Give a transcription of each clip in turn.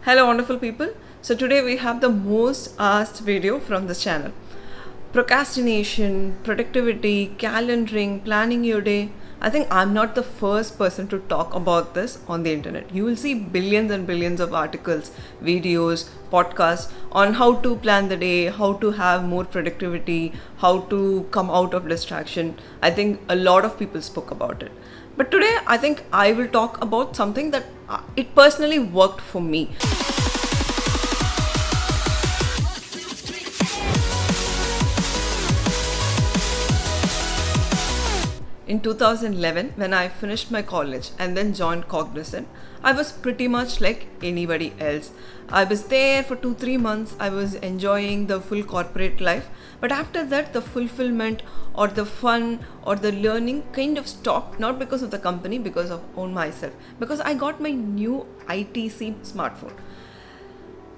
Hello wonderful people. So today we have the most asked video from this channel. Procrastination, productivity, calendaring, planning your day. I think I'm not the first person to talk about this on the internet. You will see billions and billions of articles, videos, podcasts on how to plan the day, how to have more productivity, how to come out of distraction. I think a lot of people spoke about it. But today I think I will talk about something that it personally worked for me. In 2011, when I finished my college and then joined Cognizant, I was pretty much like anybody else. I was there for 2-3 months, I was enjoying the full corporate life, but after that, the fulfillment or the fun or the learning kind of stopped, not because of the company, because of own myself, because I got my new ITC smartphone.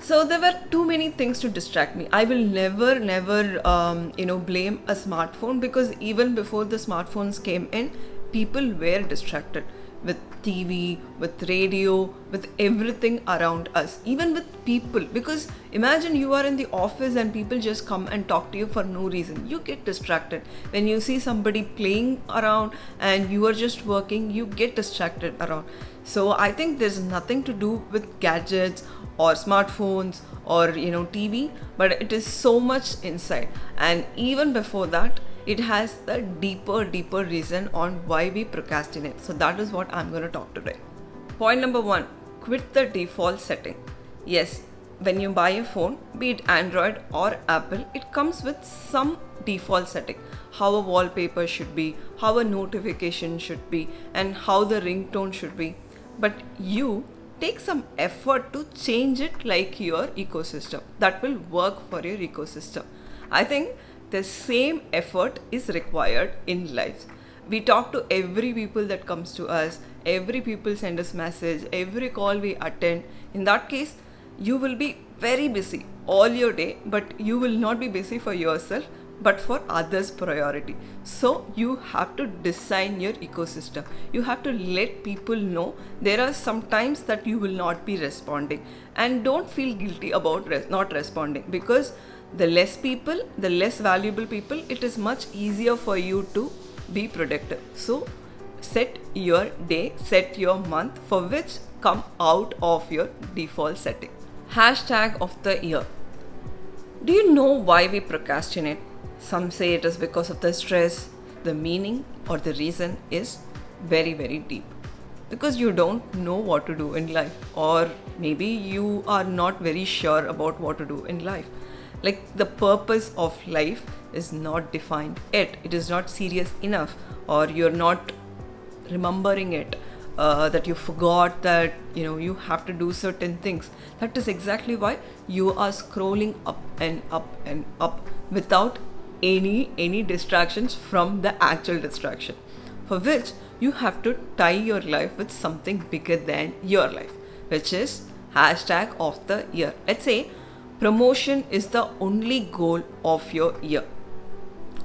So there were too many things to distract me. I will never blame a smartphone, because even before the smartphones came in, people were distracted with TV, with radio, with everything around us, even with people. Because imagine you are in the office and people just come and talk to you for no reason. You get distracted. When you see somebody playing around and you are just working, you get distracted around. So I think there's nothing to do with gadgets or smartphones or TV, but it is so much inside. And even before that, it has the deeper reason on why we procrastinate. So that is what I'm going to talk today. Point number 1, quit the default setting. Yes, when you buy a phone, be it Android or Apple, it comes with some default setting. How a wallpaper should be, how a notification should be, and how the ringtone should be. But you take some effort to change it like your ecosystem. That will work for your ecosystem. I think the same effort is required in life. We talk to every people that comes to us, every people send us message, every call we attend. In that case, you will be very busy all your day, but you will not be busy for yourself, but for others' priority. So you have to design your ecosystem. You have to let people know there are some times that you will not be responding, and don't feel guilty about not responding, because the less people, the less valuable people, it is much easier for you to be productive. So set your day, set your month for which come out of your default setting. Hashtag of the year. Do you know why we procrastinate? Some say it is because of the stress. The meaning or the reason is very deep. Because you don't know what to do in life, or maybe you are not very sure about what to do in life. Like, the purpose of life is not defined yet. It is not serious enough, or you're not remembering it. That you forgot that you have to do certain things. That is exactly why you are scrolling up and up and up without any distractions from the actual distraction, for which you have to tie your life with something bigger than your life, which is hashtag of the year. Let's say promotion is the only goal of your year.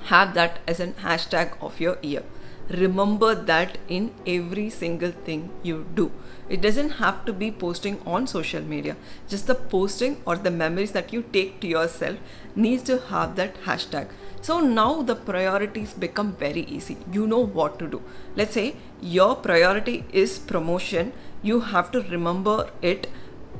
Have that as an hashtag of your year. Remember that in every single thing you do. It doesn't have to be posting on social media. Just the posting or the memories that you take to yourself needs to have that hashtag. So now the priorities become very easy. You know what to do. Let's say your priority is promotion. You have to remember it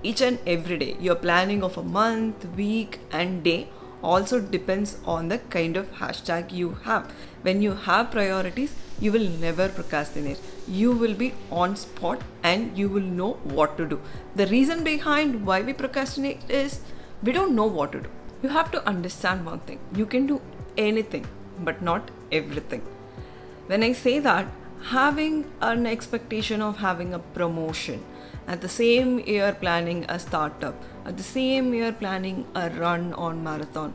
each and every day. Your planning of a month, week, and day also depends on the kind of hashtag you have. When you have priorities, you will never procrastinate. You will be on spot and you will know what to do. The reason behind why we procrastinate is we don't know what to do. You have to understand one thing. You can do anything, but not everything. When I say that, having an expectation of having a promotion, at the same year planning a startup, at the same year planning a run on marathon,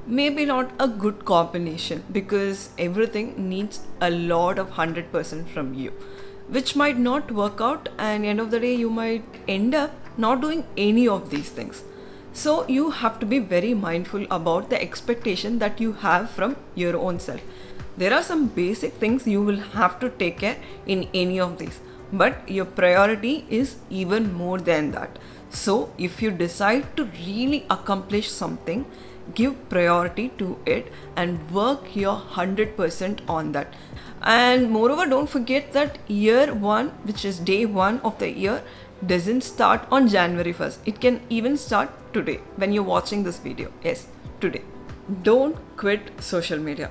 maybe not a good combination, because everything needs a lot of 100% from you, which might not work out, and end of the day you might end up not doing any of these things. So you have to be very mindful about the expectation that you have from your own self. There are some basic things you will have to take care in any of these, but your priority is even more than that. So if you decide to really accomplish something, give priority to it and work your 100% on that. And moreover, don't forget that year one, which is day one of the year, doesn't start on January 1st. It can even start today when you're watching this video. Yes, today. Don't quit social media.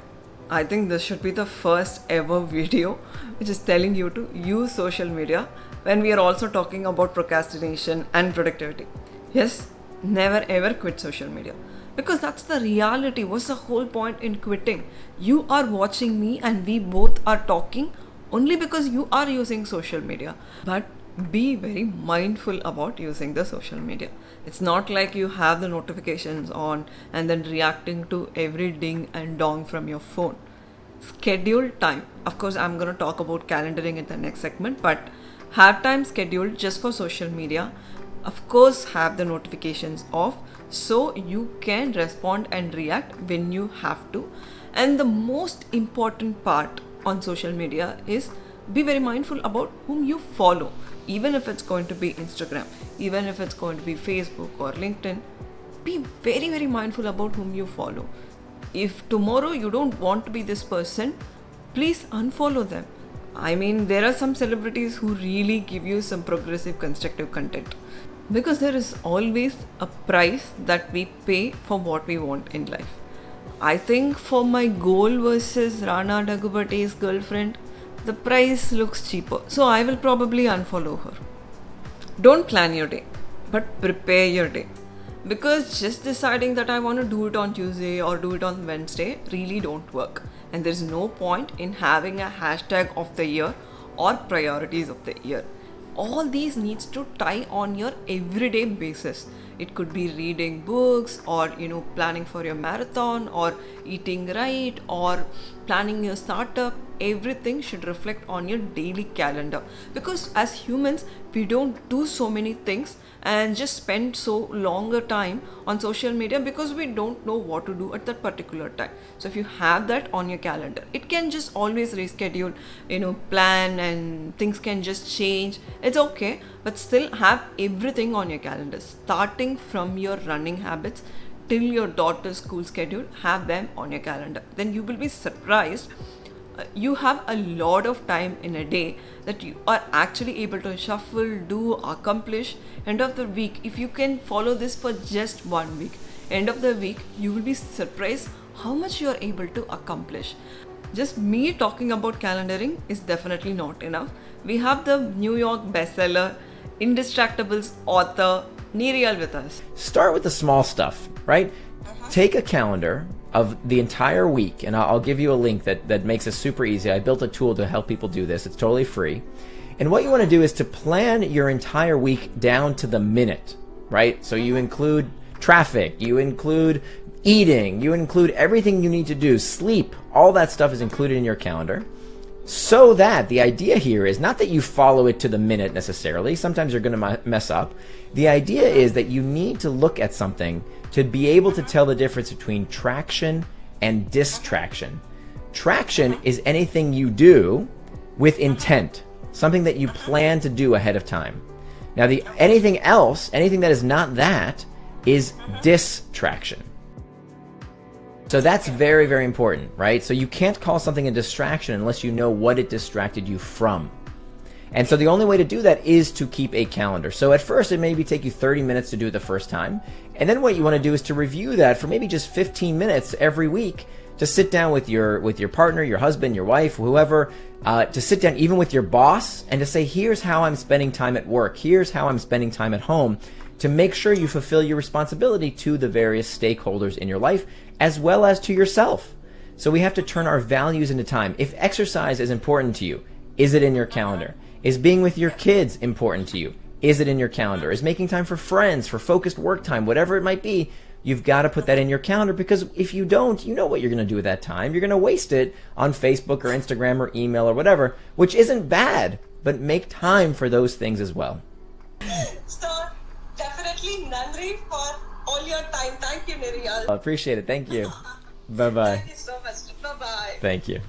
I think this should be the first ever video which is telling you to use social media when we are also talking about procrastination and productivity. Yes, never ever quit social media, because that's the reality. What's the whole point in quitting? You are watching me and we both are talking only because you are using social media. But be very mindful about using the social media. It's not like you have the notifications on and then reacting to every ding and dong from your phone. Schedule time. Of course, I'm going to talk about calendaring in the next segment, but have time scheduled just for social media. Of course, have the notifications off so you can respond and react when you have to. And the most important part on social media is be very mindful about whom you follow. Even if it's going to be Instagram, even if it's going to be Facebook or LinkedIn, be very, very mindful about whom you follow. If tomorrow you don't want to be this person, please unfollow them. I mean, there are some celebrities who really give you some progressive, constructive content, because there is always a price that we pay for what we want in life. I think for my goal versus Rana Dagubati's girlfriend, the price looks cheaper, so I will probably unfollow her. Don't plan your day, but prepare your day. Because just deciding that I want to do it on Tuesday or do it on Wednesday really don't work. And there's no point in having a hashtag of the year or priorities of the year. All these needs to tie on your everyday basis. It could be reading books, or planning for your marathon, or eating right, or planning your startup. Everything should reflect on your daily calendar, because as humans we don't do so many things and just spend so longer time on social media because we don't know what to do at that particular time. So if you have that on your calendar, it can just always reschedule, plan, and things can just change. It's okay, but still have everything on your calendar, starting from your running habits till your daughter's school schedule. Have them on your calendar. Then you will be surprised. You have a lot of time in a day that you are actually able to shuffle, do, accomplish. End of the week, if you can follow this for just 1 week, end of the week, you will be surprised how much you are able to accomplish. Just me talking about calendaring is definitely not enough. We have the New York bestseller, Indistractables author, Nir Eyal with us. Start with the small stuff, right? Take a calendar of the entire week, and I'll give you a link that makes it super easy. I built a tool to help people do this. It's totally free. And what you want to do is to plan your entire week down to the minute, right? So you include traffic, you include eating, you include everything you need to do, sleep, all that stuff is included in your calendar. So that the idea here is not that you follow it to the minute necessarily. Sometimes you're going to mess up. The idea is that you need to look at something to be able to tell the difference between traction and distraction. Traction is anything you do with intent, something that you plan to do ahead of time. Now, anything else, anything that is not that, is distraction. So that's very, very important, right? So you can't call something a distraction unless you know what it distracted you from. And so the only way to do that is to keep a calendar. So at first it maybe take you 30 minutes to do it the first time. And then what you want to do is to review that for maybe just 15 minutes every week, to sit down with your partner, your husband, your wife, whoever, to sit down even with your boss and to say, here's how I'm spending time at work. Here's how I'm spending time at home, to make sure you fulfill your responsibility to the various stakeholders in your life, as well as to yourself. So we have to turn our values into time. If exercise is important to you, is it in your calendar? Is being with your kids important to you? Is it in your calendar? Is making time for friends, for focused work time, whatever it might be, you've got to put that in your calendar, because if you don't, you know what you're going to do with that time. You're going to waste it on Facebook or Instagram or email or whatever, which isn't bad, but make time for those things as well. So definitely Nandri for all your time. Thank you, Nir Eyal. I appreciate it. Thank you. Bye-bye. Thank you so much. Bye-bye. Thank you.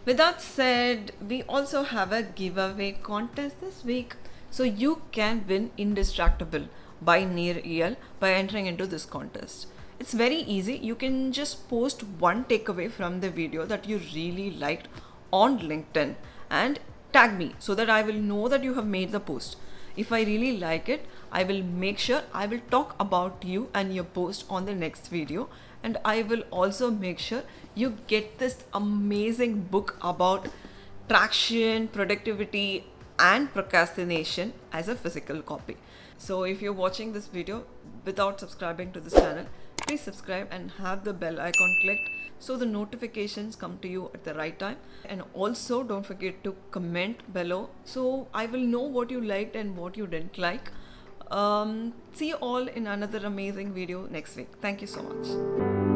With that said, we also have a giveaway contest this week. So you can win Indistractable by Nir Eyal by entering into this contest. It's very easy. You can just post one takeaway from the video that you really liked on LinkedIn and tag me so that I will know that you have made the post. If I really like it, I will make sure I will talk about you and your post on the next video, and I will also make sure you get this amazing book about traction, productivity and procrastination as a physical copy. So if you're watching this video without subscribing to this channel, please subscribe and have the bell icon clicked so the notifications come to you at the right time. And also don't forget to comment below so I will know what you liked and what you didn't like. See you all in another amazing video next week. Thank you so much.